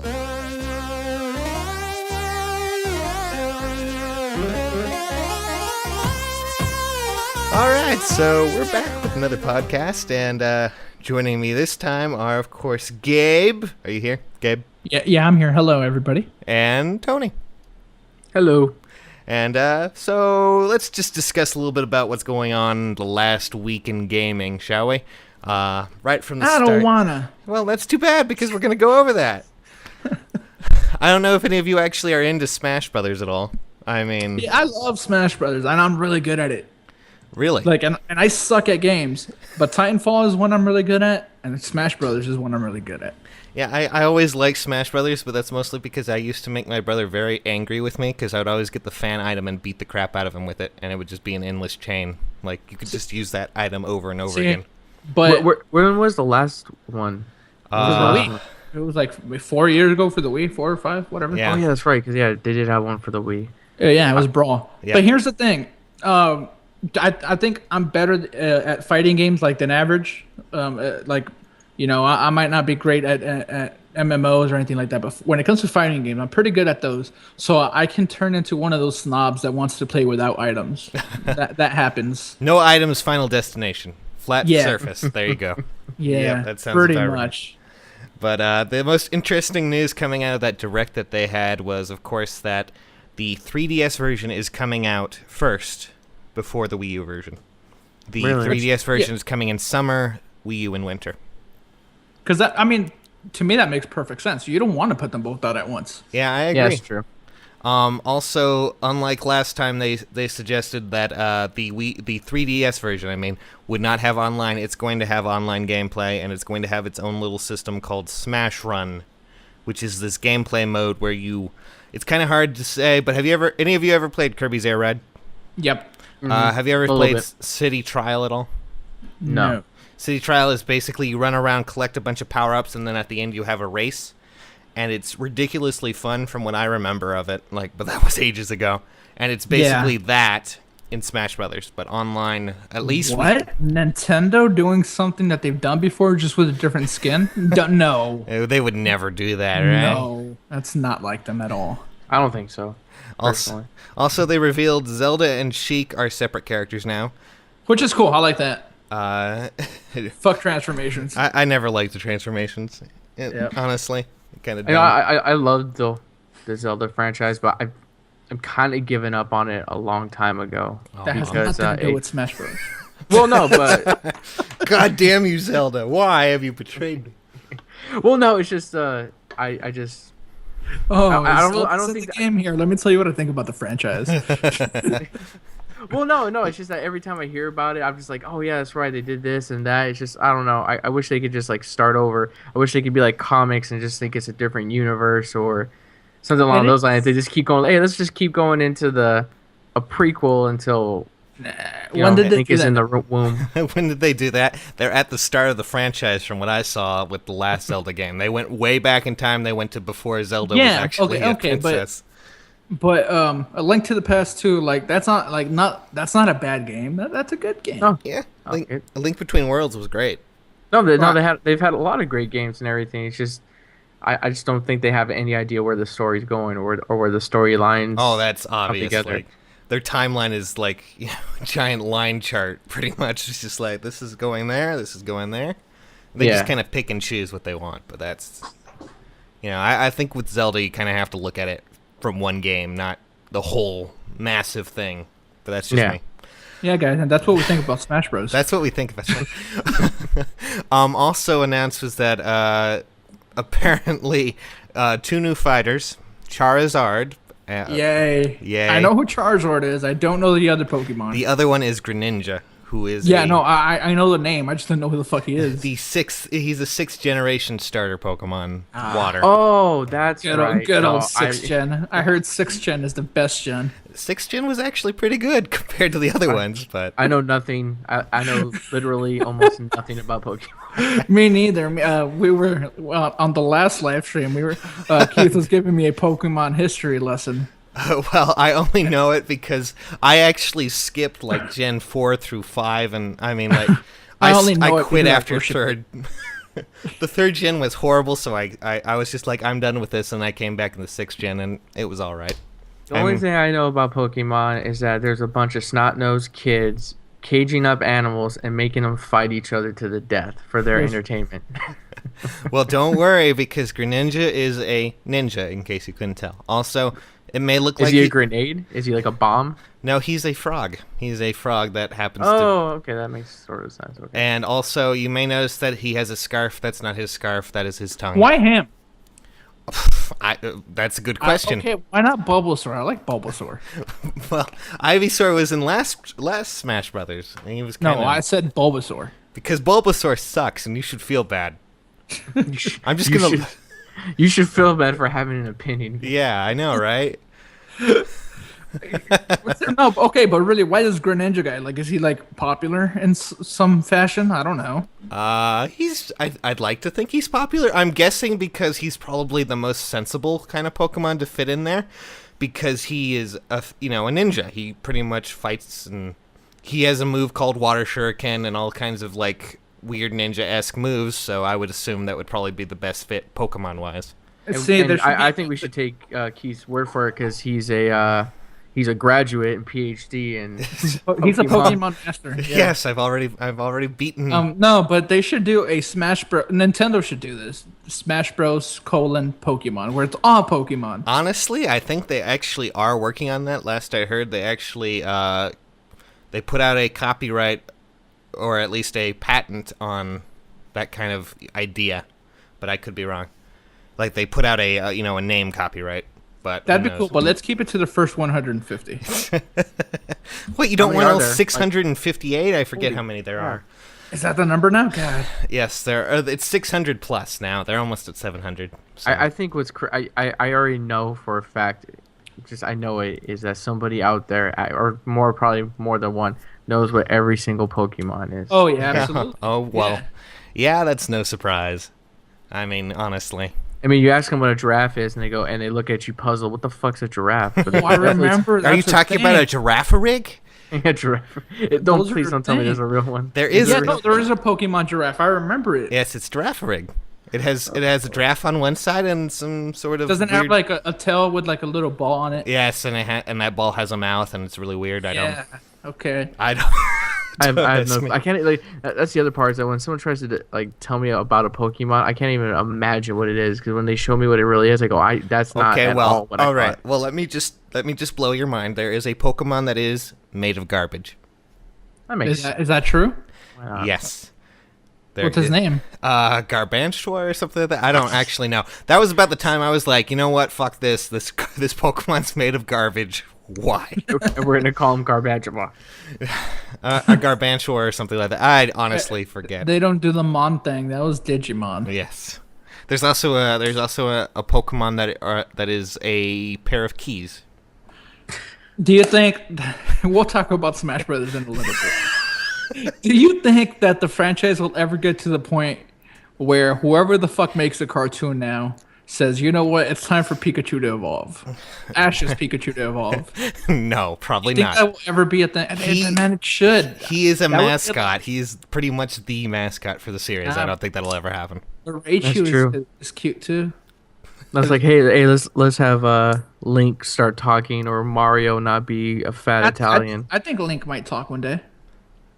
All right, so we're back with another podcast, and joining me this time are, of course, Gabe. Are you here, Gabe? Yeah, I'm here. Hello, everybody. And Tony. Hello. And so let's just discuss a little bit about what's going on the last week in gaming, shall we? Right from the start. I don't wanna. Well, that's too bad because we're going to go over that. I don't know if any of you actually are into Smash Brothers at all. I mean... Yeah, I love Smash Brothers, and I'm really good at it. Really? And I suck at games, but Titanfall is one I'm really good at, and Smash Brothers is one I'm really good at. Yeah, I always liked Smash Brothers, but that's mostly because I used to make my brother very angry with me because I would always get the fan item and beat the crap out of him with it, and it would just be an endless chain. Like, you could just use that item over and over again. But when was the last one? It was the Wii. It was like 4 years ago for the Wii, 4 or 5, whatever. Yeah. Oh, yeah, that's right, because, they did have one for the Wii. Yeah, it was Brawl. Yeah. But here's the thing. I think I'm better at fighting games than average. I might not be great at MMOs or anything like that, but when it comes to fighting games, I'm pretty good at those. So I can turn into one of those snobs that wants to play without items. that happens. No items, Final Destination. Flat Yeah. surface. There you go. Yeah, Yep, that sounds pretty about right. much. But the most interesting news coming out of that Direct that they had was, of course, that the 3DS version is coming out first before the Wii U version. The Really? 3DS version is coming in summer, Wii U in winter. Because to me, that makes perfect sense. You don't want to put them both out at once. Yeah, I agree. Yeah, that's true. Also, unlike last time, they suggested that the 3DS version, would not have online. It's going to have online gameplay, and it's going to have its own little system called Smash Run, which is this gameplay mode where it's kind of hard to say, but have any of you ever played Kirby's Air Ride? Yep. Have you ever A little played bit. City Trial at all? No. City Trial is basically you run around, collect a bunch of power-ups, and then at the end you have a race. And it's ridiculously fun from what I remember of it, but that was ages ago. And it's basically that in Smash Brothers, but online, at least. What? Nintendo doing something that they've done before just with a different skin? No. They would never do that, right? No. That's not like them at all. I don't think so. Personally. Also, they revealed Zelda and Sheik are separate characters now. Which is cool. I like that. I Fuck transformations. never liked the transformations, honestly. Kind of. I love the Zelda franchise, but I'm kind of giving up on it a long time ago. That has because, nothing to do with Smash Bros. Well, no, but God damn you, Zelda! Why have you betrayed me? no, it's just I just Oh, I don't think the game here. Let me tell you what I think about the franchise. well, no, it's just that every time I hear about it, I'm just like, oh yeah, that's right, they did this and that. It's just I don't know. I wish they could just start over. I wish they could be like comics and just think it's a different universe or something along those lines. They just keep going. Hey, let's just keep going into a prequel until. When did they do is that? in the womb. When did they do that? They're at the start of the franchise, from what I saw with the last Zelda game. They went way back in time. They went to before Zelda was actually a princess. But A Link to the Past 2, that's not a bad game. That's a good game. No, Yeah, A Link Between Worlds was great. they've had a lot of great games and everything. It's just I just don't think they have any idea where the story's going or where the storylines. Oh, that's obvious. together. Their timeline is a giant line chart, pretty much. It's just this is going there, this is going there. They just kind of pick and choose what they want, but that's, I think with Zelda you kind of have to look at it from one game, not the whole massive thing. But that's just me. Yeah, guys, and that's what we think about Smash Bros. That's what we think about it. Also announced was that apparently 2 new fighters, Charizard. Yay. I know who Charizard is. I don't know the other Pokemon. The other one is Greninja, who is I know the name. I just didn't know who the fuck he is. He's a 6th generation starter Pokemon. Water. Oh, that's right. Good old 6th gen. I heard 6th gen is the best gen. 6th gen was actually pretty good compared to the other ones, but I know nothing. I know literally almost nothing about Pokemon. Me neither. We were on the last live stream. Keith was giving me a Pokemon history lesson. Well, I only know it because I actually skipped Gen 4 through 5, and I quit after 3rd. The 3rd gen was horrible, so I was just like, I'm done with this, and I came back in the 6th gen, and it was all right. The only thing I know about Pokemon is that there's a bunch of snot-nosed kids caging up animals and making them fight each other to the death for their entertainment. Well, don't worry, because Greninja is a ninja, in case you couldn't tell. Also, it may look like... Is he a grenade? Is he like a bomb? No, he's a frog. He's a frog that happens to... Oh, okay, that makes sort of sense. Okay. And also, you may notice that he has a scarf. That's not his scarf. That is his tongue. Why him? That's a good question. Okay, why not Bulbasaur? I like Bulbasaur. Well, Ivysaur was in last Smash Brothers. And he was No, kinda, I said Bulbasaur. because Bulbasaur sucks, and you should feel bad. I'm just gonna. You should feel bad for having an opinion. Yeah, I know, right? No, okay, but really, why does Greninja guy like? Is he like popular in some fashion? I don't know. I'd like to think he's popular. I'm guessing because he's probably the most sensible kind of Pokemon to fit in there, because he is a ninja. He pretty much fights, and he has a move called Water Shuriken and all kinds of like weird ninja-esque moves. So I would assume that would probably be the best fit Pokemon-wise. I think we should take Keith's word for it, because he's a graduate and PhD and he's a Pokemon master. Yeah. Yes, I've already beaten. No, but they should do a Smash Bros. Nintendo should do this. Smash Bros. Pokemon, where it's all Pokemon. Honestly, I think they actually are working on that. Last I heard, they actually they put out a copyright, or at least a patent on that kind of idea, but I could be wrong. Like they put out a a name copyright. But that'd be cool, but let's keep it to the first 150. What, you don't want all 658? I forget how many there are. Is that the number now? God. Yes, there are. It's 600 plus now. They're almost at 700. So. I think I already know for a fact, just I know it, is that somebody out there, or probably more than one, knows what every single Pokemon is. Oh, yeah, absolutely. Oh, well. Yeah, that's no surprise. I mean, honestly. I mean, you ask them what a giraffe is, and they look at you puzzled. What the fuck's a giraffe? Oh, I remember. Are you talking about a giraffe-rig? Yeah, giraffe. Please don't tell me there's a real one. There is. Yeah, no, there is a Pokemon giraffe. I remember it. Yes, it's giraffe-rig. It has a giraffe on one side and some sort of. Doesn't it have like a tail with like a little ball on it? Yes, and and that ball has a mouth, and it's really weird. Okay. I don't. I have no. I can't like. That's the other part, is that when someone tries to like tell me about a Pokemon, I can't even imagine what it is, because when they show me what it really is, I go, that's not at all what I thought. All right. Well, let me just blow your mind. There is a Pokemon that is made of garbage. That makes sense. Is that true? Yes. What's his name? Gargantua or something like that. I don't actually know. That was about the time I was like, you know what? Fuck this. This Pokemon's made of garbage. Why? We're gonna call him Gargantua. A Gargantua or something like that. I honestly forget. They don't do the Mon thing. That was Digimon. Yes. There's also a Pokemon that is a pair of keys. Do you think we'll talk about Smash Brothers in a little bit? Do you think that the franchise will ever get to the point where whoever the fuck makes the cartoon now says, you know what, it's time for Pikachu to evolve? Ash's Pikachu to evolve. No, probably Do you not. think that will ever be a thing? Man, it should. He is a mascot. He's pretty much the mascot for the series. I don't think that'll ever happen. Raichu is cute too. That's like, hey, let's have Link start talking, or Mario not be a fat Italian. I think Link might talk one day.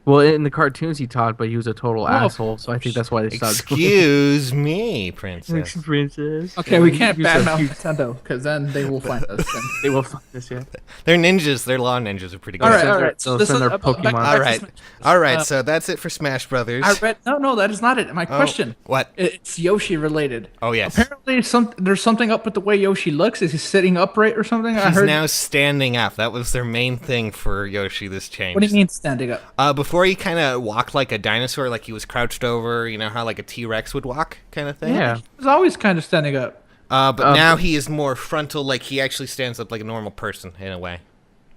Well, in the cartoons he talked, but he was a total asshole, so I think that's why they stopped. Excuse me, princess. Princess. Okay, we can't badmouth Nintendo, because then they will find us. They will find us, yeah. They're ninjas. Their law ninjas are pretty good. All right. So send their Pokemon. All right. So that's it for Smash Brothers. No, that is not it. My question. What? It's Yoshi related. Oh, yes. Apparently, there's something up with the way Yoshi looks. Is he sitting upright or something? He's now standing up. That was their main thing for Yoshi this change. What do you mean standing up? Before he kind of walked like a dinosaur, like he was crouched over, you know how like a T-Rex would walk kind of thing? Yeah. He was always kind of standing up. But now he is more frontal, like he actually stands up like a normal person in a way.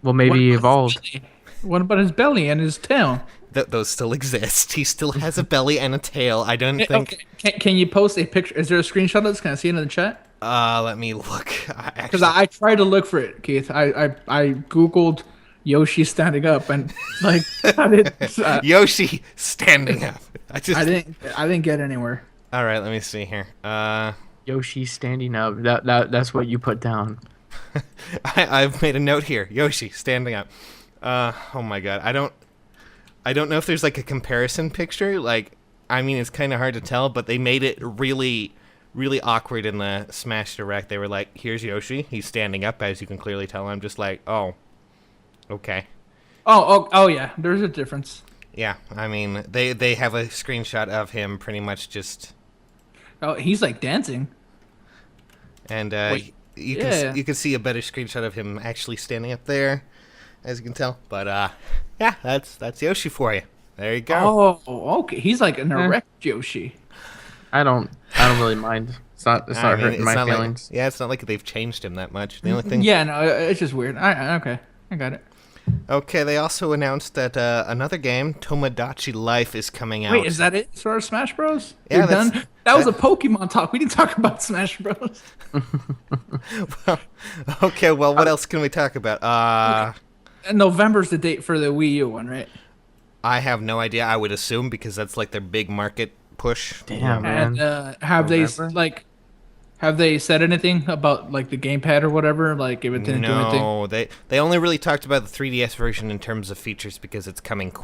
Well, maybe he evolved. What about his belly and his tail? Those still exist. He still has a belly and a tail. I don't think... Okay. Can you post a picture? Is there a screenshot of this? Can I see it in the chat? Let me look. Because I tried to look for it, Keith. I Googled Yoshi standing up, and like Yoshi standing up. I didn't get anywhere. All right, let me see here. Yoshi standing up. That's what you put down. I've made a note here. Yoshi standing up. Oh my god. I don't know if there's like a comparison picture. Like, I mean, it's kind of hard to tell, but they made it really, really awkward in the Smash Direct. They were like, "Here's Yoshi. He's standing up, as you can clearly tell." I'm just like, "Oh, okay." Oh, yeah. There's a difference. Yeah, I mean, they have a screenshot of him pretty much just, Oh, he's like dancing. and Wait, you yeah. can see a better screenshot of him actually standing up there, as you can tell. But yeah, that's Yoshi for you. There you go. Oh, okay. He's like an erect Yoshi. I don't really mind. It's not I mean, hurting my not feelings. Like, yeah, it's not like they've changed him that much. The only thing. Yeah, no, it's just weird. Okay, I got it. Okay, they also announced that another game, Tomodachi Life, is coming out. Wait, is that it as far as Smash Bros? Yeah, We're that's- done. That was a Pokemon talk. We didn't talk about Smash Bros. Okay, well, what else can we talk about? And November's the date for the Wii U one, right? I have no idea. I would assume because that's like their big market push. Damn, man. And have they said anything about like the gamepad or whatever? Like if it didn't do anything? No, they only really talked about the 3DS version in terms of features because it's coming,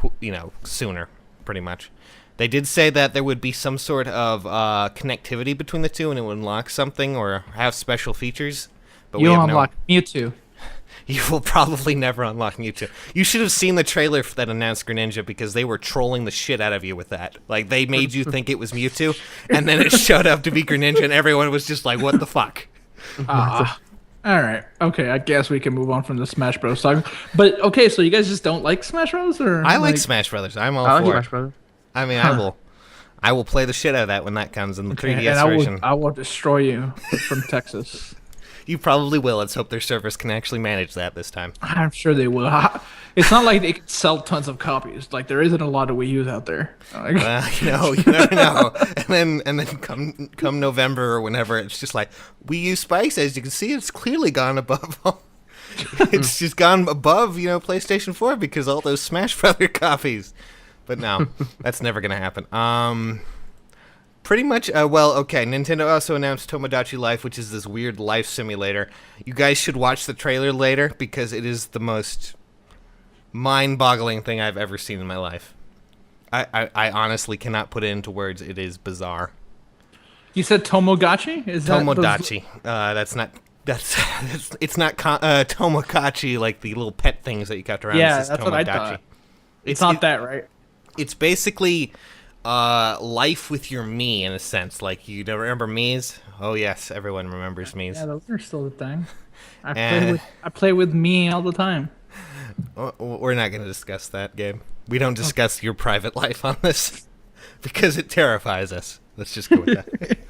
sooner, pretty much. They did say that there would be some sort of connectivity between the two, and it would unlock something or have special features. But You we have unlock Mewtwo. You will probably never unlock Mewtwo. You should have seen the trailer that announced Greninja because they were trolling the shit out of you with that. Like, they made you think it was Mewtwo, and then it showed up to be Greninja, and everyone was just like, what the fuck? All right. Okay, I guess we can move on from the Smash Bros. Talk. But okay, so you guys just don't like Smash Bros. Or I like Smash Brothers. I'm all I like for Smash it. Brothers. I mean, I will play the shit out of that when that comes in the 3DS and version. I will destroy you from Texas. You probably will. Let's hope their servers can actually manage that this time. I'm sure they will. It's not like they can sell tons of copies. Like there isn't a lot of Wii U's out there. Well, you never know. And then come November or whenever, it's just like Wii U spikes. As you can see, it's clearly gone above. It's just gone above, PlayStation 4 because all those Smash Brother copies. But no, that's never gonna happen. Pretty much, okay, Nintendo also announced Tomodachi Life, which is this weird life simulator. You guys should watch the trailer later, because it is the most mind-boggling thing I've ever seen in my life. I honestly cannot put it into words. It is bizarre. You said Tomogachi? Is that Tomodachi. It's not Tomokachi, like the little pet things that you got around. Yeah, This is that's what I Tomodachi. thought. It's not that, right? It's basically life with your Mii in a sense. Like, you don't remember Mii's? Oh yes, everyone remembers Mii's. Yeah, those are still the thing. I play with me all the time. We're not going to discuss that, Gabe. We don't discuss your private life on this because it terrifies us. Let's just go with that.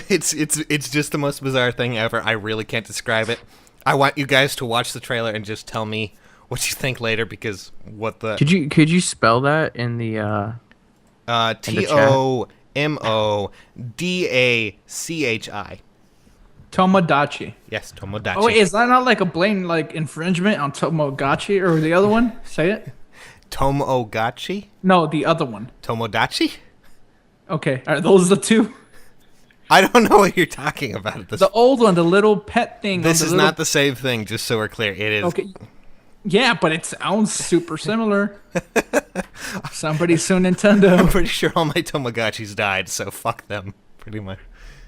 It's just the most bizarre thing ever. I really can't describe it. I want you guys to watch the trailer and just tell me what you think later, because what the Could you spell that in the Tomodachi. Tomodachi. Yes, Tomodachi. Oh wait, is that not like a blatant infringement on Tomogachi or the other one? Say it. Tomogachi? No, the other one. Tomodachi? Okay, are those the two? I don't know what you're talking about at this. The old one, the little pet thing. This is not the same thing, just so we're clear. It is. Okay. Yeah, but it sounds super similar. Somebody sue I'm Nintendo. pretty sure all my Tamagotchis died, so fuck them, pretty much.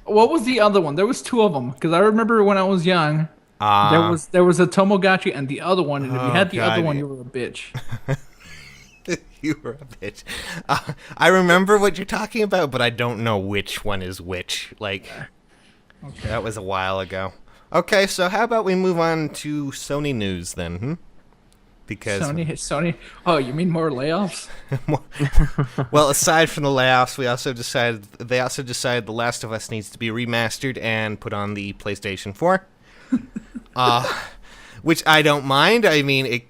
What was the other one? There was two of them because I remember when I was young, there was a Tomogachi and the other one, and if you had the other one, you were a bitch. You were a bitch. I remember what you're talking about, but I don't know which one is which. That was a while ago. Okay, so how about we move on to Sony news then? Because Sony. Oh, you mean more layoffs? well, aside from the layoffs, they also decided The Last of Us needs to be remastered and put on the PlayStation 4. Which I don't mind. I mean,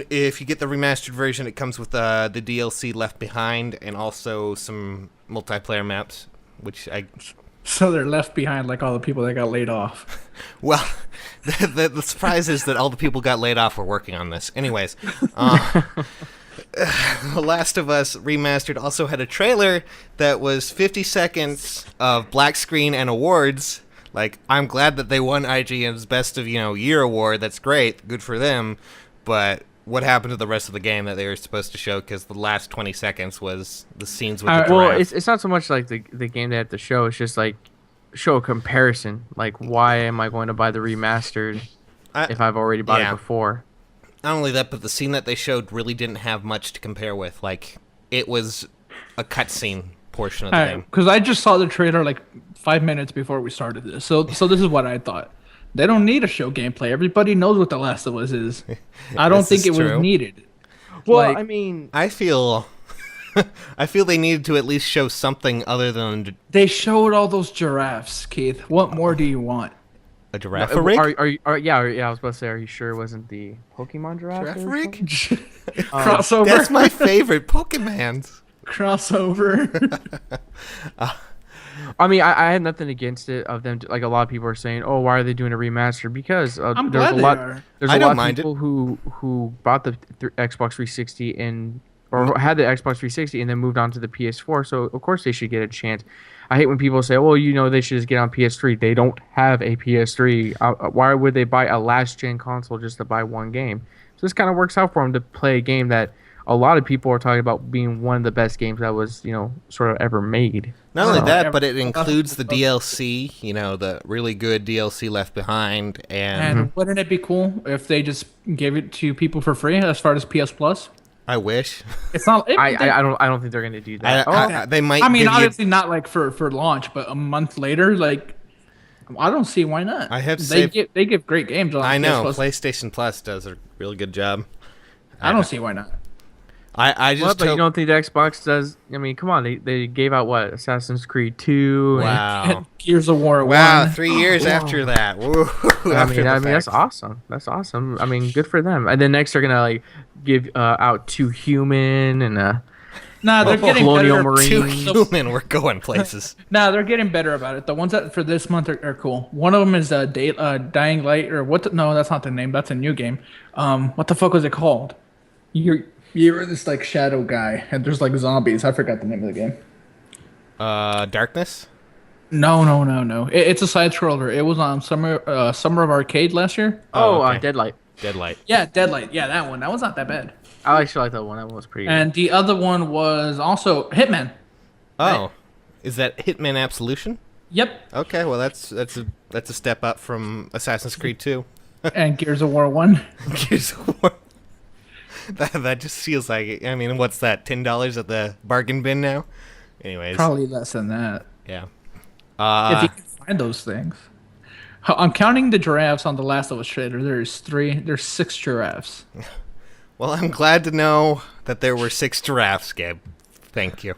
if you get the remastered version, it comes with the DLC Left Behind and also some multiplayer maps, which So they're left behind like all the people that got laid off. Well, the surprise is that all the people got laid off were working on this. Anyways, The Last of Us Remastered also had a trailer that was 50 seconds of black screen and awards. Like, I'm glad that they won IGN's Best of, Year award. That's great. Good for them. But what happened to the rest of the game that they were supposed to show? Because the last 20 seconds was the scenes with the giraffe. Well, it's not so much like the game they have to show. It's just like show a comparison. Like, why am I going to buy the remastered if I've already bought it before? Not only that, but the scene that they showed really didn't have much to compare with. Like, it was a cutscene portion of the game. Because I just saw the trailer like 5 minutes before we started this. So this is what I thought. They don't need to show gameplay. Everybody knows what The Last of Us is. I don't think it was needed. Well, I mean, I feel they needed to at least show something other than... They showed all those giraffes, Keith. What more do you want? A giraffe rig? Yeah, I was about to say, are you sure it wasn't the Pokemon giraffe? Giraffe rig? Crossover. That's my favorite Pokemon. Crossover. I mean, I had nothing against it of them. Like, a lot of people are saying, "Oh, why are they doing a remaster?" Because there's a lot of people who bought the Xbox 360 or had the Xbox 360 and then moved on to the PS4. So of course they should get a chance. I hate when people say, "Well, they should just get on PS3." They don't have a PS3. Why would they buy a last gen console just to buy one game? So this kind of works out for them to play a game that a lot of people are talking about being one of the best games that was, sort of ever made. Not only that, but it includes the DLC, the really good DLC Left Behind. And wouldn't it be cool if they just gave it to people for free as far as PS Plus? I wish. It's not. I don't think they're going to do that. They might. I mean, obviously not like for launch, but a month later, like, I don't see why not. I have to say, they give great games on I know PS Plus. PlayStation Plus does a really good job. I don't see why not. I just but you don't think the Xbox does? I mean, come on, they gave out what, Assassin's Creed 2? Wow. Gears of War 1. Wow, 3 years after that. Woo, I mean that's awesome. That's awesome. I mean, good for them. And then next they're gonna like give out 2 Human and they're getting Colonial better. Marines. 2 Human, we're going places. They're getting better about it. The ones that for this month are cool. One of them is Dying Light, or what? No, that's not the name. That's a new game. What the fuck was it called? You're this like shadow guy, and there's like zombies. I forgot the name of the game. Darkness? No. It's a side scroller. It was on Summer of Arcade last year. Okay. Deadlight. Yeah, Deadlight. Yeah, that one. That was not that bad. I actually like that one. That one was pretty good. And the other one was also Hitman. Oh, right? Is that Hitman Absolution? Yep. Okay, well that's a step up from Assassin's Creed 2. And Gears of War 1. Gears of War. That just feels like, I mean, what's that, $10 at the bargain bin now? Anyways. Probably less than that. Yeah. If you can find those things. I'm counting the giraffes on the Last of Us trailer. There's 6 giraffes. Well, I'm glad to know that there were 6 giraffes, Gabe. Thank you.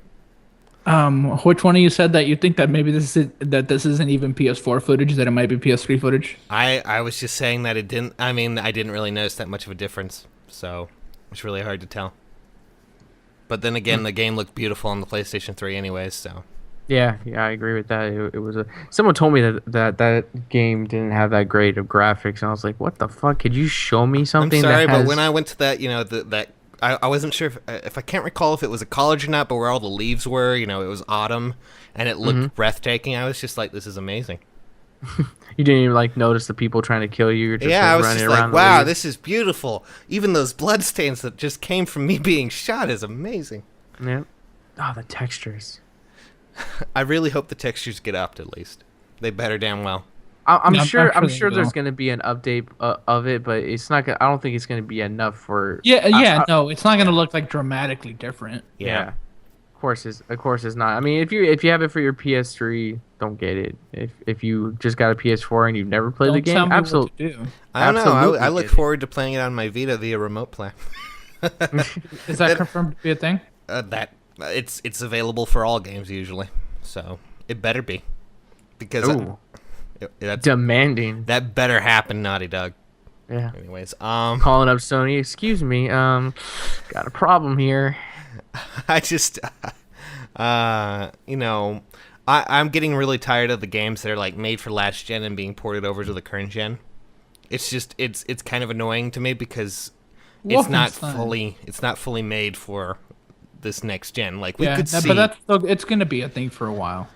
Which one of you said that you think that maybe this isn't even PS4 footage, that it might be PS3 footage? I was just saying that I didn't really notice that much of a difference, so it's really hard to tell. But then again, the game looked beautiful on the PlayStation 3 anyways, so. Yeah, I agree with that. It was someone told me that game didn't have that great of graphics, and I was like, "What the fuck? Could you show me something?" I'm sorry, but when I went to that, I wasn't sure if I can't recall if it was a college or not, but where all the leaves were, it was autumn, and it looked breathtaking. I was just like, "This is amazing." You didn't even notice the people trying to kill you. You're just, I was running just around. like, "Wow, this is beautiful." Even those bloodstains that just came from me being shot is amazing. Yeah. Oh, the textures. I really hope the textures get upped at least. They better damn well. I'm sure there's going to be an update of it, but it's not. I don't think it's going to be enough for. No, it's not going to look like dramatically different. Yeah. Of course it's not. I mean, if you have it for your PS3, don't get it. If you just got a PS4 and you've never played the game, absolutely. I don't know. I look forward to playing it on my Vita via remote play. Is that confirmed to be a thing? That it's available for all games usually, so it better be, because that's demanding. That better happen, Naughty Dog. Yeah. Anyways, calling up Sony. Excuse me. Got a problem here. I just, I'm getting really tired of the games that are made for last gen and being ported over to the current gen. It's just it's kind of annoying to me because it's not fully made for this next gen. Like we could see, but that's still, it's gonna be a thing for a while.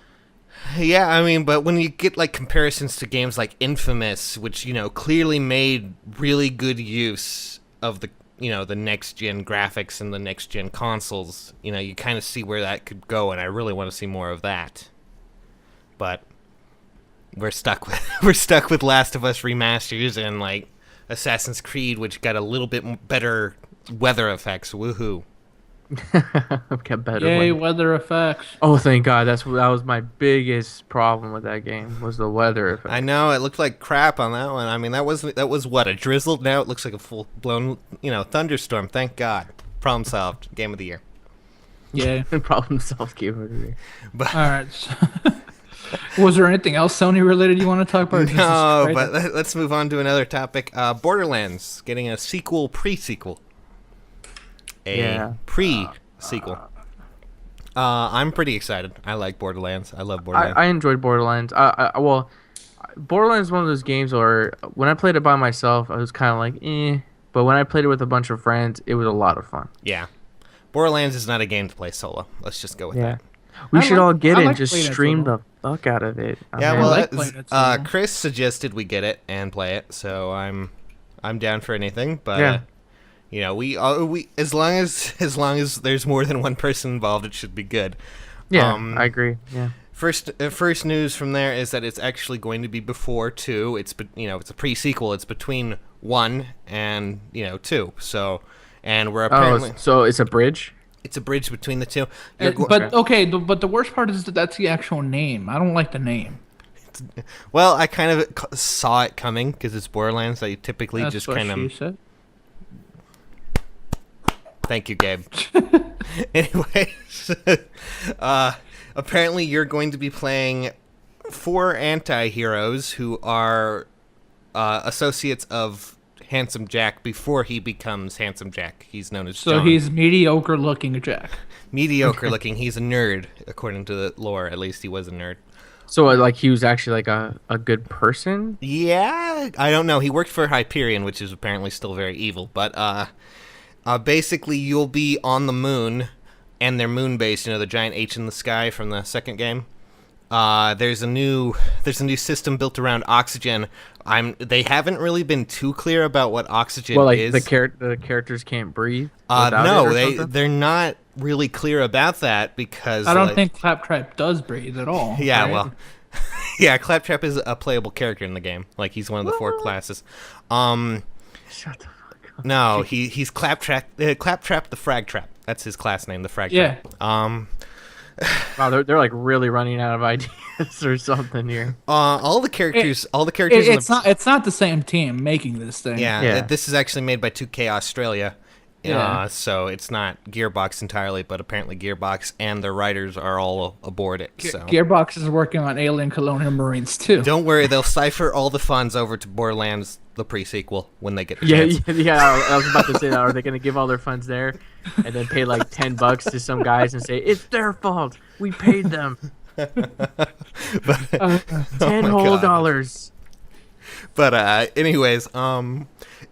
Yeah, I mean, but when you get like comparisons to games like Infamous, which clearly made really good use of the the next gen graphics and the next gen consoles, you kind of see where that could go, and I really want to see more of that. But we're stuck with Last of Us remasters and like Assassin's Creed, which got a little bit better weather effects. Woohoo! Got better. Yay, weather effects. Oh, thank God! That was my biggest problem with that game, was the weather effects. I know it looked like crap on that one. I mean, that was what, a drizzle. Now it looks like a full blown thunderstorm. Thank God. Problem solved. Game of the year. Yeah. Problem solved. Game of the year. But, all right. Was there anything else Sony related you want to talk about? No, but let's move on to another topic. Borderlands getting a sequel, pre-sequel. Pre-sequel. I'm pretty excited. I like Borderlands. I love Borderlands. I enjoyed Borderlands. Well, Borderlands is one of those games where when I played it by myself, I was kind of like, eh. But when I played it with a bunch of friends, it was a lot of fun. Yeah. Borderlands is not a game to play solo. Let's just go with that. We should all get it and just stream the fuck out of it. Chris suggested we get it and play it, so I'm down for anything. But we as long as there's more than one person involved, it should be good. Yeah, I agree. Yeah. First news from there is that it's actually going to be before 2. It's it's a pre-sequel. It's between 1 and 2. So, and we're apparently so it's a bridge. It's a bridge between the two. But the worst part is that that's the actual name. I don't like the name. Well, I kind of saw it coming because it's Borderlands. I typically that's just what kind she of. Said. Thank you, Gabe. Anyways, apparently you're going to be playing 4 anti-heroes who are associates of Handsome Jack before he becomes Handsome Jack. He's known as John. He's mediocre looking Jack. Mediocre looking. He's a nerd, according to the lore. At least he was a nerd. So like he was actually like a good person? Yeah, I don't know. He worked for Hyperion, which is apparently still very evil. But basically you'll be on the moon and their moon base, the giant H in the sky from the second game. There's a new system built around oxygen. They haven't really been too clear about what oxygen is. The characters can't breathe. No, they're not really clear about that because I don't think Claptrap does breathe at all. Yeah, right? well, yeah, Claptrap is a playable character in the game. Like he's one of the 4 classes. Shut the fuck up. No, he's Claptrap the Frag Trap. That's his class name, the Frag Yeah. Trap. Wow, they're like really running out of ideas or something here. All the characters. It's not the same team making this thing. Yeah. This is actually made by 2K Australia. So it's not Gearbox entirely, but apparently Gearbox and their writers are all aboard it. So Gearbox is working on Alien Colonial Marines too. Don't worry, they'll cipher all the funds over to Borderlands, the pre-sequel, when they get the chance. Yeah. I was about to say that. Are they going to give all their funds there, and then pay like $10 to some guys and say it's their fault? We paid them. $10 whole dollars. But anyways,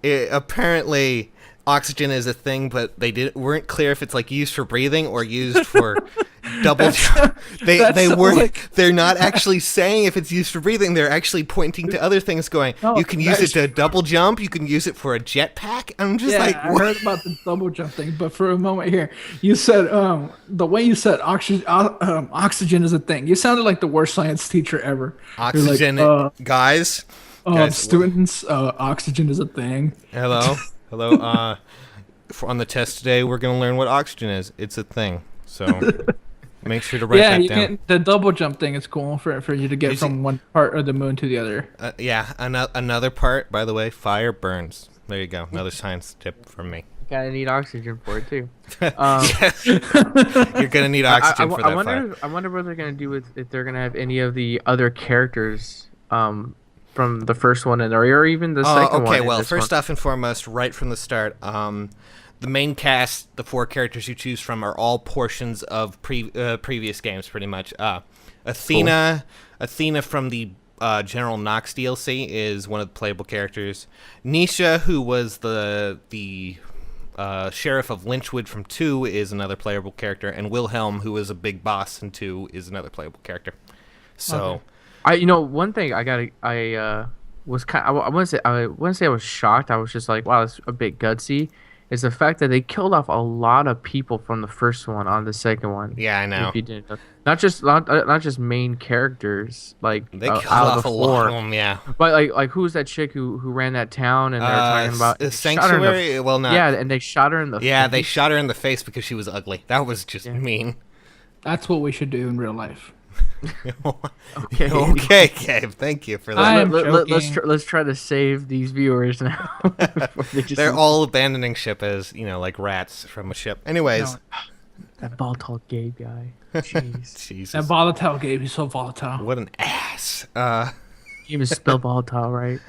apparently oxygen is a thing, but they weren't clear if it's like used for breathing or used for double jump. They're not actually saying if it's used for breathing. They're actually pointing to other things, going, you can use it to double jump, you can use it for a jetpack. I'm just like, what? I heard about the double jump thing, but for a moment here, you said the way you said oxygen is a thing. You sounded like the worst science teacher ever. Oxygen, guys. Students, oxygen is a thing. Hello. On the test today, we're going to learn what oxygen is. It's a thing. So make sure to write that down. The double jump thing is cool for you to get from one part of the moon to the other. Another part, by the way, fire burns. There you go. Another science tip from me. You gotta need oxygen for it too. You're gonna need oxygen for that fire. I wonder what they're gonna do if they're gonna have any of the other characters from the first one or even the second one. Okay, well, first off and foremost, right from the start, the main cast, the 4 characters you choose from, are all portions of previous games, pretty much. Athena from the General Knox DLC is one of the playable characters. Nisha, who was the Sheriff of Lynchwood from 2 is another playable character, and Wilhelm, who is a big boss in 2, is another playable character. So, one thing I was kind. I wouldn't say I was shocked. I was just like, wow, that's a bit gutsy. Is the fact that they killed off a lot of people from the first one on the second one. yeah, I know. If you didn't know. Not just main characters, like They killed out of off the a lot four. of them, yeah. But like who's that chick who ran that town and they're talking about they shot her in the- Sanctuary? Well, not. Yeah, and they shot her in the Yeah, face. they shot her in the face because she was ugly. That was just mean. That's what we should do in real life. Okay. Okay, Gabe. Thank you for that. I am Let's try to save these viewers now. before they just- They're all abandoning ship as, like rats from a ship. Anyways. No. that ball-tall gay guy. Jeez. Jesus. That volatile Gabe, he's so volatile. What an ass. You even spell volatile right.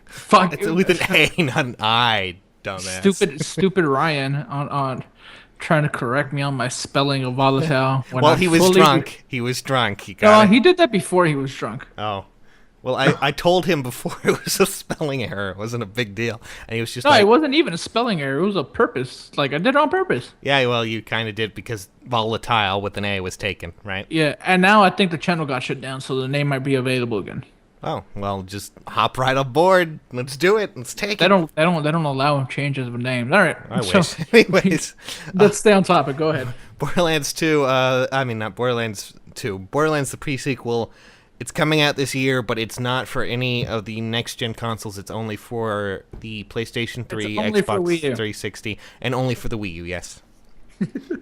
Fuck. It's with an A, not an I, dumbass. Stupid Ryan on trying to correct me on my spelling of volatile. When Well, I he was fully- drunk. He was drunk. He No, got it. he did that before he was drunk. Oh. Well, I told him before it was a spelling error. It wasn't a big deal. And he was just No, like, it wasn't even a spelling error. It was a purpose. Like, I did it on purpose. yeah, well, you kind of did because volatile with an A was taken, right? Yeah, and now I think the channel got shut down, so the name might be available again. Oh, well, just hop right aboard. Let's do it. Let's take They it. don't allow changes of names. All right. I so wish. Anyways, let's stay on topic. Go ahead. Borderlands 2, not Borderlands 2. Borderlands, the pre-sequel, it's coming out this year, but it's not for any of the next-gen consoles. It's only for the PlayStation 3, only for Xbox Wii U. 360, and only for the Wii U, yes.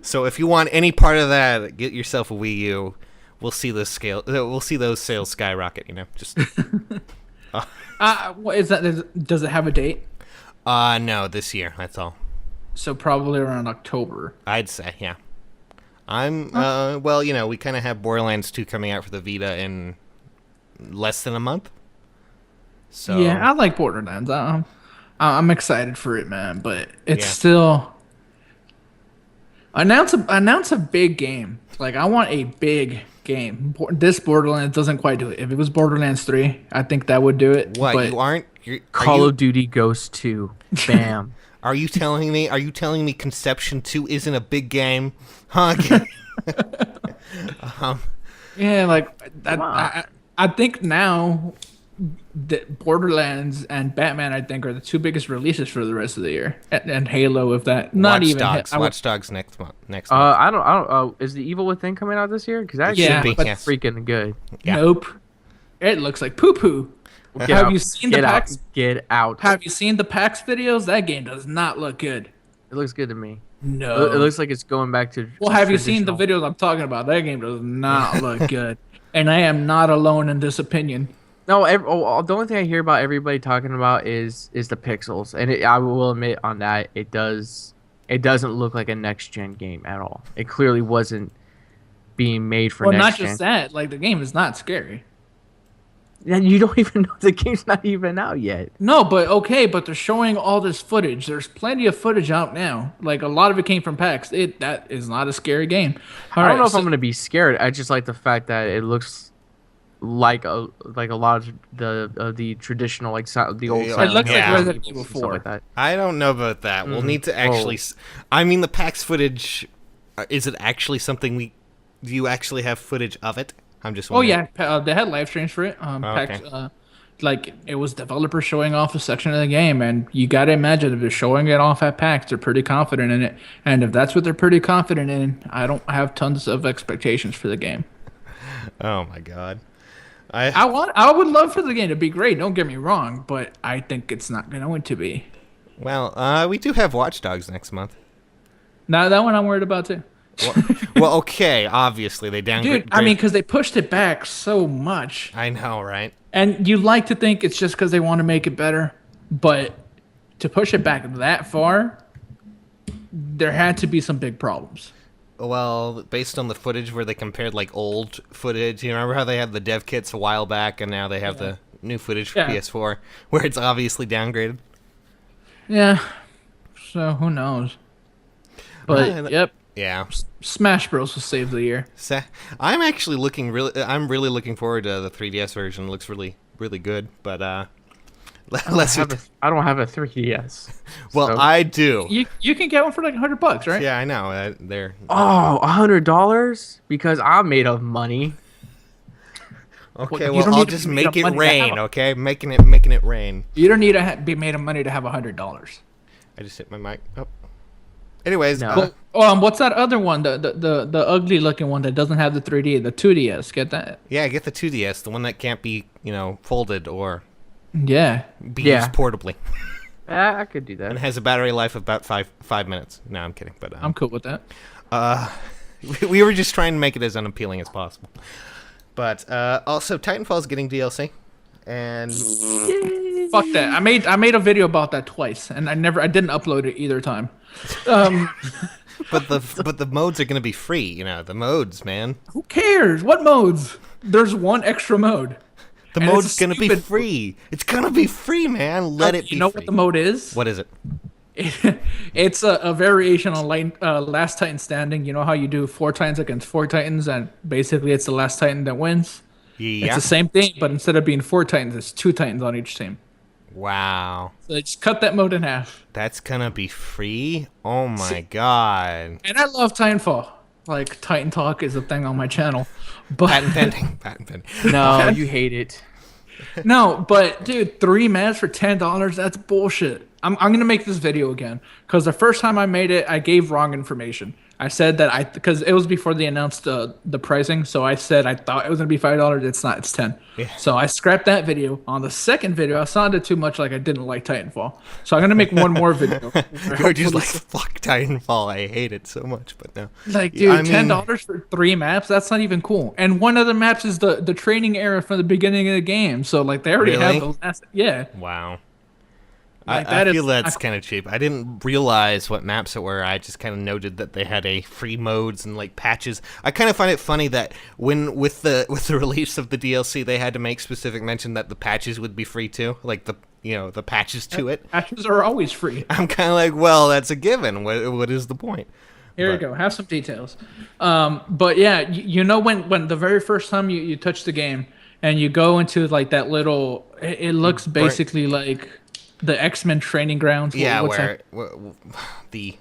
So if you want any part of that, get yourself a Wii U. We'll see those sales skyrocket, just... What is that? Does it have a date? No, this year, that's all. So probably around October. I'd say, yeah. We kind of have Borderlands 2 coming out for the Vita in less than a month. So Yeah, I like Borderlands. I'm excited for it, man. But it's Yeah. still announce a big game. Like, I want a big game. This Borderlands doesn't quite do it. If it was Borderlands 3, I think that would do it. what But you aren't? Call of Duty Ghost 2. Bam. Are you telling me? Are you telling me Conception 2 isn't a big game? Huh? yeah, like Come on. I think now that Borderlands and Batman, I think, are the two biggest releases for the rest of the year, and Halo, if that. Not Watch even. Dogs. I would- Watch Dogs next month. I don't. Is the Evil Within coming out this year? Because that Yeah, shit looks but- yes. freaking good. Yeah. Nope. It looks like poo poo. Get Have out. you seen Get the out. PAX? Get out. Have you seen the PAX videos? That game does not look good. It looks good to me. No. It looks like it's going back to. Well, have you seen the traditional- videos I'm talking about? That game does not look good. And I am not alone in this opinion. No, the only thing I hear about everybody talking about is the pixels, and I will admit on that it doesn't look like a next gen game at all. It clearly wasn't being made for Well, next not gen. just that. Like, the game is not scary. And you don't even know the game's not even out yet. No, but okay, but they're showing all this footage. There's plenty of footage out now. Like, a lot of it came from PAX. That is not a scary game. I don't know if I'm gonna be scared. I just like the fact that it looks like a lot of the traditional the old. It Silent looks Hill like games Resident and Evil stuff 4. like that. I don't know about that. We'll need to actually. I mean, the PAX footage. Is it actually something we? Do you actually have footage of it? I'm just. Oh Wondering. yeah, they had live streams for it. PAX, okay. Like, it was developers showing off a section of the game, and you got to imagine if they're showing it off at PAX, they're pretty confident in it. And if that's what they're pretty confident in, I don't have tons of expectations for the game. Oh my god. I would love for the game to be great. Don't get me wrong, but I think it's not going to be. Well, we do have Watch Dogs next month. Now that one I'm worried about too. Well, okay. Obviously, they downgraded. Dude, I mean, because they pushed it back so much. I know, right? And you like to think it's just because they want to make it better, but to push it back that far, there had to be some big problems. Well, based on the footage where they compared like old footage, you remember how they had the dev kits a while back, and now they have the new footage for Yeah. PS4, where it's obviously downgraded. Yeah. So who knows? But yep, Yeah. Smash Bros will save the year. I'm actually I'm really looking forward to the 3DS version. It looks really, really good. But I don't have a 3DS. Well, so- I do. You can get one for like $100, right? Yeah, I know. They're Oh, $100 because I'm made of money. okay. you Well, don't I'll need to just be make made it of money to have rain. them. Okay, making it rain. You don't need to be made of money to have $100. I just hit my mic. Oh. Anyways, No. What's that other one? The ugly looking one that doesn't have the 3D, the 2DS. Get that? yeah, get the 2DS, the one that can't be, folded or Yeah. be Yeah. used portably, I could do and that. has a battery life of about five minutes. No, I'm kidding, but I'm cool with that. we were just trying to make it as unappealing as possible. But also, Titanfall's getting DLC, and Fuck that. I made a video about that twice, and I didn't upload it either time. but the modes are gonna be free. The modes, man. Who cares? What modes? There's one extra mode. The And mode's it's gonna be stupid. free. It's gonna be free, man. Let it be. You know free. what the mode is? What is it? It's a variation on Last Titan Standing. You know how you do 4 Titans against 4 Titans, and basically it's the last Titan that wins? Yeah. It's the same thing, but instead of being 4 Titans, it's 2 Titans on each team. Wow. So they just cut that mode in half. That's gonna be free? Oh my god. And I love Titanfall. Like, Titan Talk is a thing on my channel. But Patent pending. Patent pending. No, you hate it. no, but dude, 3 maps for $10, that's bullshit. I'm gonna make this video again. Because the first time I made it, I gave wrong information. I said that because it was before they announced the pricing, so I said I thought it was gonna be $5. It's not. It's 10. Yeah. So I scrapped that video. On the second video, I sounded too much like I didn't like Titanfall. So I'm gonna make one more video. You're just like, fuck Titanfall. I hate it so much, but no. Like, dude, I mean- $10 for 3 maps? That's not even cool. And one of the maps is the training area from the beginning of the game. So like they already Really? have those assets. Yeah. Wow. Like, I that is feel that's not- kind of cheap. I didn't realize what maps it were. I just kind of noted that they had a free modes and like patches. I kind of find it funny that when with the release of the DLC, they had to make specific mention that the patches would be free too, like the patches to it. Patches are always free. I'm kind of like, well, that's a given. What is the point? Here you go. Have some details. But yeah, you know when the very first time you touch the game and you go into like that little, it looks basically like the X-Men training grounds. Yeah, What's where the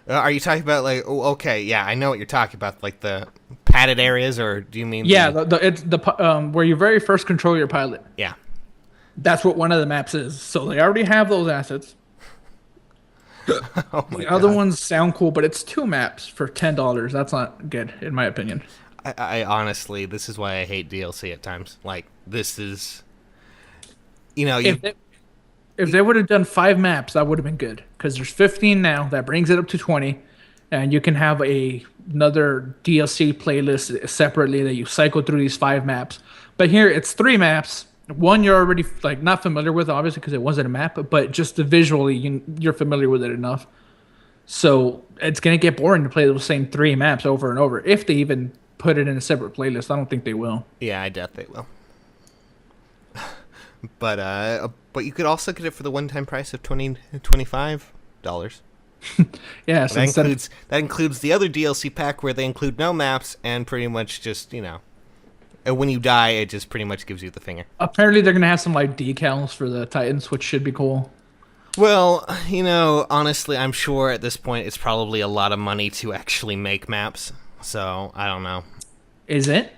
are you talking about like? Oh, okay, yeah, I know what you're talking about, like the padded areas, or do you mean? Yeah, it's the where you very first control your pilot. Yeah. That's what one of the maps is. So they already have those assets. Oh my The other God. ones sound cool, but it's 2 maps for $10. That's not good, in my opinion. I honestly, this is why I hate DLC at times. Like, this is, you If they would have done 5 maps, that would have been good. Because there's 15 now. That brings it up to 20. And you can have another DLC playlist separately that you cycle through these 5 maps. But here, it's 3 maps. One you're already like not familiar with, obviously, because it wasn't a map. But just visually, you're familiar with it enough. So it's going to get boring to play those same 3 maps over and over. If they even put it in a separate playlist. I don't think they will. yeah, I doubt they will. But you could also get it for the one-time price of $25. Yeah, so That includes the other DLC pack where they include no maps and pretty much just, and when you die, it just pretty much gives you the finger. apparently they're going to have some like decals for the Titans, which should be cool. Well, honestly, I'm sure at this point it's probably a lot of money to actually make maps. So, I don't know. Is it?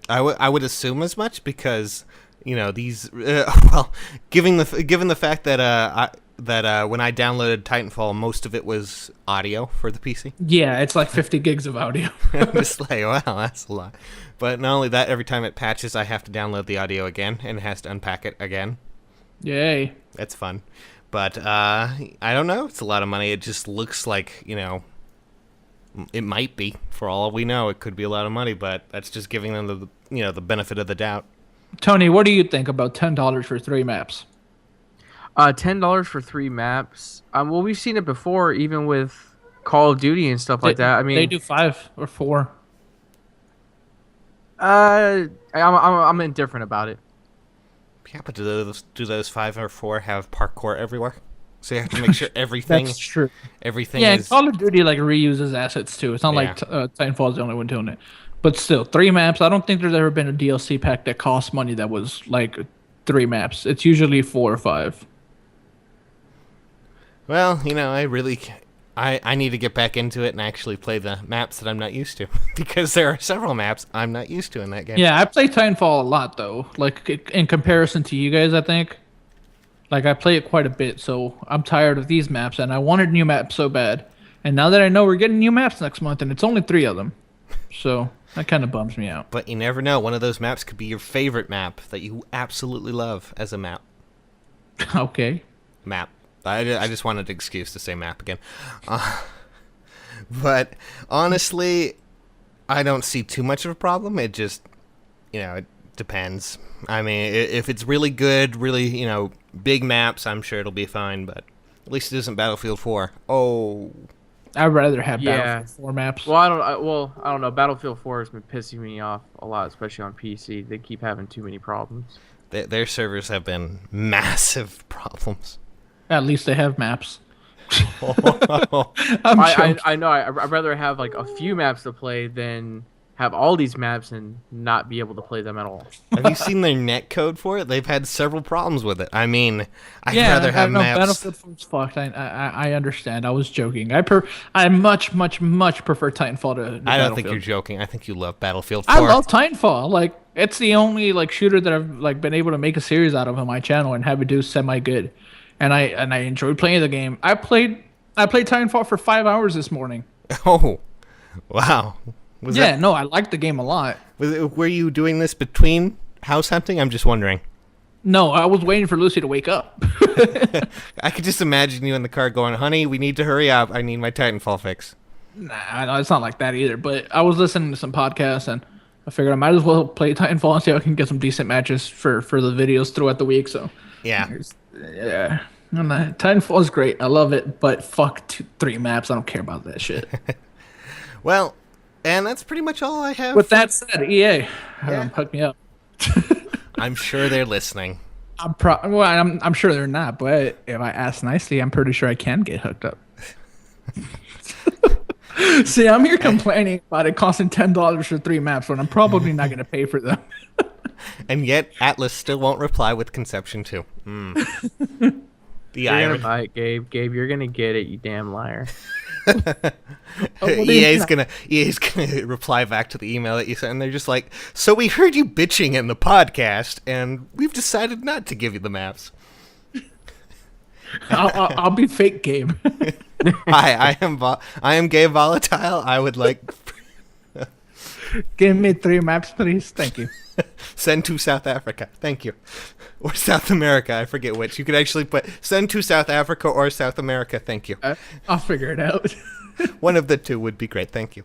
I would assume as much because, these well, given the fact that when I downloaded Titanfall, most of it was audio for the PC. Yeah, it's like 50 gigs of audio. I'm just like, wow, that's a lot. But not only that, every time it patches, I have to download the audio again, and it has to unpack it again. Yay. That's fun. But I don't know. It's a lot of money. It just looks like, it might be. For all we know, it could be a lot of money, but that's just giving them the benefit of the doubt. Tony, what do you think about $10 for 3 maps? $10 for 3 maps. Well, we've seen it before, even with Call of Duty and stuff like that. I mean, they do 5 or 4. I'm indifferent about it. Yeah, but do those 5 or 4 have parkour everywhere? So you have to make sure everything That's true. everything Yeah, is Call of Duty like reuses assets too. It's not like Titanfall's the only one doing it. But still, 3 maps. I don't think there's ever been a DLC pack that cost money that was like 3 maps. It's usually 4 or 5. Well, I need to get back into it and actually play the maps that I'm not used to because there are several maps I'm not used to in that game. Yeah, I play Titanfall a lot though. Like in comparison to you guys, I think. Like I play it quite a bit, so I'm tired of these maps, and I wanted new maps so bad. And now that I know we're getting new maps next month, and it's only 3 of them, so that kind of bums me out. But you never know. One of those maps could be your favorite map that you absolutely love as a map. Okay. Map. I just wanted an excuse to say map again. But honestly, I don't see too much of a problem. It just, it depends. I mean, if it's really good, really, big maps, I'm sure it'll be fine, but at least it isn't Battlefield 4. Oh. I'd rather have Battlefield 4 maps. Well, I don't know. Battlefield 4 has been pissing me off a lot, especially on PC. They keep having too many problems. Their servers have been massive problems. At least they have maps. I know. I'd rather have like a few maps to play than have all these maps and not be able to play them at all. Have you seen their netcode for it? They've had several problems with it. I mean, I'd rather have maps. Battlefield 4 is fucked. I understand. I was joking. I much prefer Titanfall to I don't think you're joking. I think you love Battlefield 4. I love Titanfall. Like it's the only like shooter that I've like been able to make a series out of on my channel and have it do semi good. And I enjoyed playing the game. I played Titanfall for 5 hours this morning. Oh, wow. I liked the game a lot. Were you doing this between house hunting? I'm just wondering. No, I was waiting for Lucy to wake up. I could just imagine you in the car going, honey, we need to hurry up. I need my Titanfall fix. Nah, it's not like that either. But I was listening to some podcasts, and I figured I might as well play Titanfall and see if I can get some decent matches for the videos throughout the week. So yeah. And Titanfall is great. I love it, but fuck 3 maps. I don't care about that shit. Well, and that's pretty much all I have. With that said, EA, hook me up. I'm sure they're listening. I'm sure they're not, but if I ask nicely, I'm pretty sure I can get hooked up. See, I'm here complaining about it costing $10 for 3 maps when I'm probably not going to pay for them. And yet, Atlas still won't reply with Conception 2. The irony. Gabe, you're gonna get it, you damn liar. EA's gonna reply back to the email that you sent, and they're just like, so we heard you bitching in the podcast, and we've decided not to give you the maps. I'll be fake Gabe. Hi, I am Gabe Volatile. I would like give me 3 maps, please. Thank you. Send to South Africa. Thank you. Or South America. I forget which. You could actually put send to South Africa or South America. Thank you. I'll figure it out. One of the two would be great. Thank you.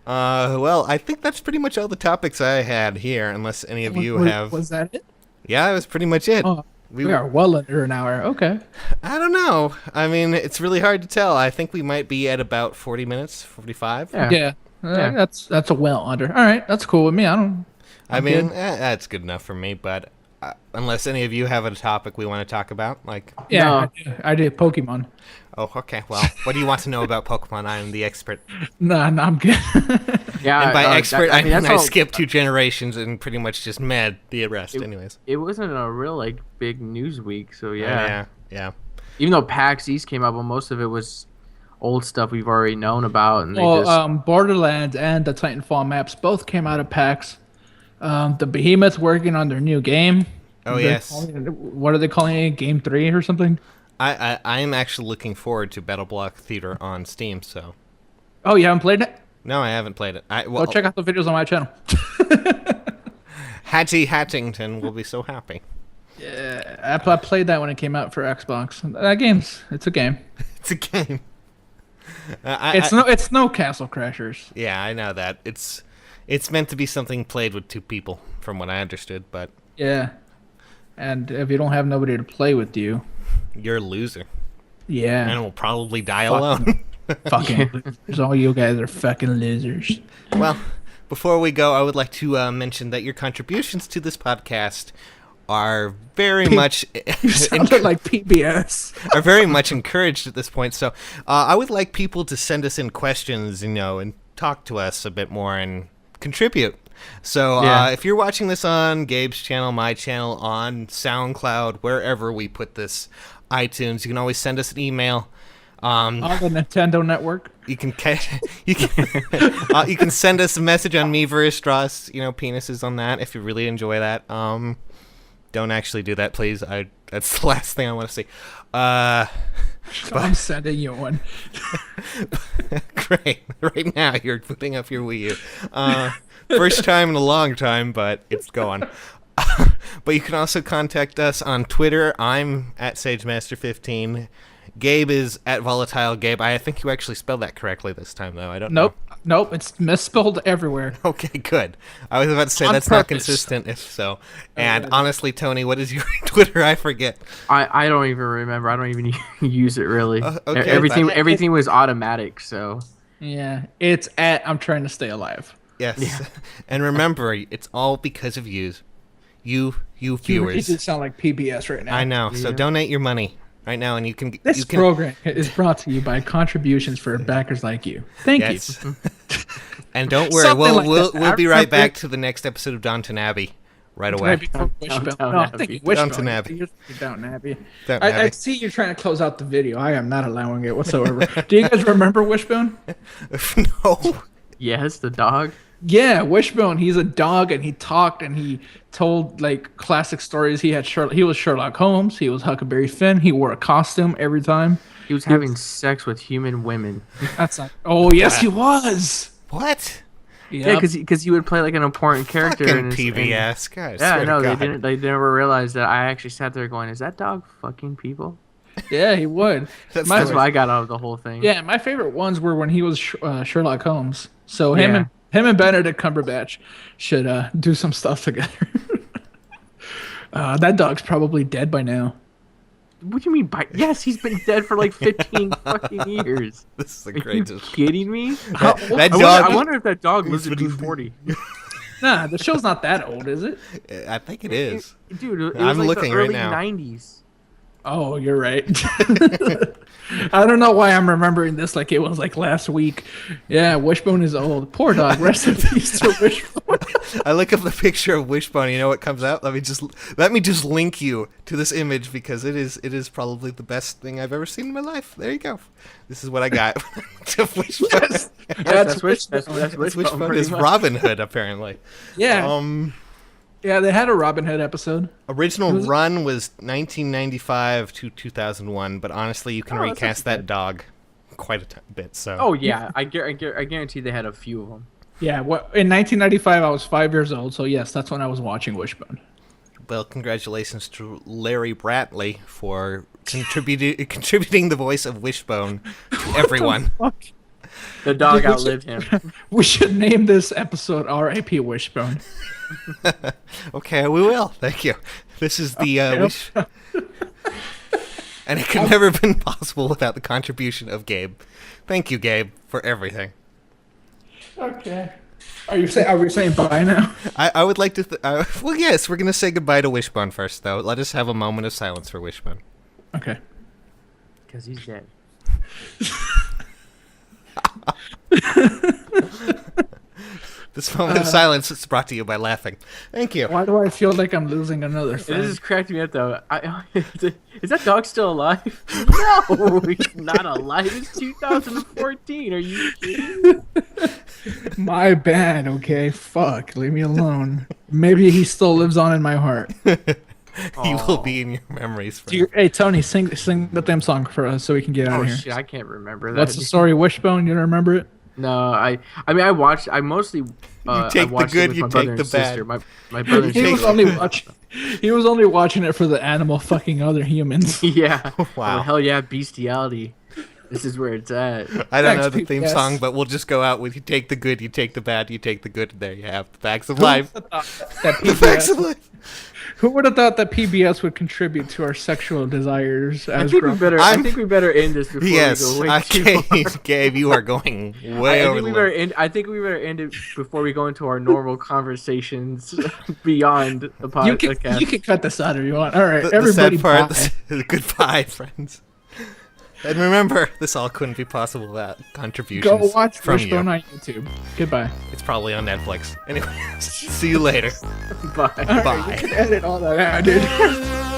Well, I think that's pretty much all the topics I had here, unless any of you have. Was that it? Yeah, that was pretty much it. Oh, we are well under an hour. Okay. I don't know. I mean, it's really hard to tell. I think we might be at about 40 minutes, 45. Yeah. That's a well under. All right, that's cool with me. I mean, that's good enough for me. But unless any of you have a topic we want to talk about, like I do Pokemon. Oh, okay. Well, what do you want to know about Pokemon? I am the expert. No, I'm good. Yeah, and by expert, I mean I all... skipped 2 generations and pretty much just mad the rest. Anyways, it wasn't a real big news week, so yeah. Even though PAX East came out, but most of it was old stuff we've already known about. And Borderlands and the Titanfall maps both came out of PAX. The Behemoth's working on their new game. Yes. What are they calling it? Game 3 or something? I am actually looking forward to Battle Block Theater on Steam. So. Oh, you haven't played it? No, I haven't played it. Well, check out the videos on my channel. Hattie Hattington will be so happy. Yeah, I played that when it came out for Xbox. It's a game. It's a game. It's no Castle Crashers. Yeah, I know that. It's meant to be something played with 2 people, from what I understood. But yeah, and if you don't have nobody to play with you, you're a loser. Yeah, and will probably die alone. Fucking losers. All you guys are fucking losers. Well, before we go, I would like to mention that your contributions to this podcast are very much like PBS. Are very much encouraged at this point. So I would like people to send us in questions, and talk to us a bit more and contribute. So Yeah. if you're watching this on Gabe's channel, my channel, on SoundCloud, wherever we put this, iTunes, you can always send us an email. On the Nintendo Network. You can you can send us a message on me versus Dross, penises on that if you really enjoy that. Don't actually do that, please. That's the last thing I want to see. I'm sending you one. Great. Right now you're putting up your Wii U. First time in a long time, but it's going. But you can also contact us on Twitter. I'm at SageMaster15. Gabe is at Volatile Gabe. I think you actually spelled that correctly this time, though. I don't know. Nope. It's misspelled everywhere. Okay, good. I was about to say On that's not purpose. consistent, if so. And honestly, Tony, what is your Twitter? I forget. I don't even remember. I don't even use it really. Okay, Everything was automatic. So Yeah, it's at I'm trying to stay alive. Yes. Yeah. And remember, it's all because of you. You You viewers. did sound like PBS right now. I know. So Yeah. donate your money right now, and you can. This you can, program is brought to you by contributions for backers like you. Thank Yes. you. And don't worry, Something like we'll that. we'll be I right remember- back to the next episode of Downton Abbey right away. Right before Wishbone. Downton No, I'm Abbey. thinking Wishbone. Downton Abbey. You're Downton Abbey. Downton I Abbey. see you trying to close out the video. I am not allowing it whatsoever. Do you guys remember Wishbone? No. yes, the dog. Yeah, Wishbone. He's a dog, and he talked, and he told like classic stories. He was Sherlock Holmes. He was Huckleberry Finn. He wore a costume every time. He was having sex with human women. That's not. Oh yes, he was. What? Yeah, because he would play like an important character Fucking in his PBS, guys. Yeah, no, they never realized that. I actually sat there going, "Is that dog fucking people?" Yeah, he would. That's My- That's what I got out of the whole thing. Yeah, my favorite ones were when he was Sherlock Holmes. So him and Benedict Cumberbatch should do some stuff together. That dog's probably dead by now. What do you mean by? Yes, he's been dead for like 15 fucking years. This is the Are you greatest. kidding me? That I dog. wonder if that dog lives to be 40. Nah, the show's not that old, is it? I think it is. Dude, it was I'm like looking the right early now. 90s. Oh, you're right. I don't know why I'm remembering this like it was like last week. Yeah, Wishbone is old. Poor dog. Rest in peace to Wishbone. I look up the picture of Wishbone. You know what comes up? Let me just link you to this image because it is probably the best thing I've ever seen in my life. There you go. This is what I got. To Wishbone. Yes, That's Wishbone Wishbone is pretty much. Robin Hood apparently. yeah. Yeah, they had a Robin Hood episode. Original run was 1995 to 2001, but honestly, you can Oh, that's recast not that dog quite a bit. So. Oh, yeah. I guarantee they had a few of them. Yeah, in 1995 I was 5 years old, so yes, that's when I was watching Wishbone. Well, congratulations to Larry Bratley for contributing the voice of Wishbone to everyone. The dog outlived him. We should name this episode R.I.P. Wishbone. Okay, we will. Thank you. This is the wish, and it could never have been possible without the contribution of Gabe. Thank you, Gabe, for everything. Okay. Are we saying bye now? I would like to. Well, yes, we're gonna say goodbye to Wishbone first, though. Let us have a moment of silence for Wishbone. Okay. Because he's dead. This moment of silence is brought to you by laughing. Thank you. Why do I feel like I'm losing another This friend? is cracking me up, though. Is that dog still alive? No, he's not alive. It's 2014. Are you kidding? My bad, okay? Fuck, leave me alone. Maybe he still lives on in my heart. He will be in your memories. Hey, Tony, sing the theme song for us so we can get out Oh, of here. shit. I can't remember that. What's the story, Wishbone? You don't remember it? No, I mean, I mostly. I take the watched good, it with you my take brother the and sister. bad. My brother and He was sister. only watching it for the animal fucking other humans. Yeah. Wow. Oh, hell yeah, bestiality. This is where it's at. I don't Thanks, know the theme PBS. song, but we'll just go out with you take the good, you take the bad, you take the good, and there you have the facts of life. That The facts of PBS, life. who would have thought that PBS would contribute to our sexual desires I as think we grown? better. I think we better end this before Yes, we go way too okay, far. Gabe, you are going way I over think the we better limit. end. I think we better end it before we go into our normal conversations beyond the You podcast. can cut this out if you want. All right, The everybody. sad part, bye. goodbye, friends. And remember, this all couldn't be possible without contributions Go watch from Wishbone you. on YouTube. Goodbye. It's probably on Netflix. Anyway, see you later. Bye. Bye. You can edit all that out, dude.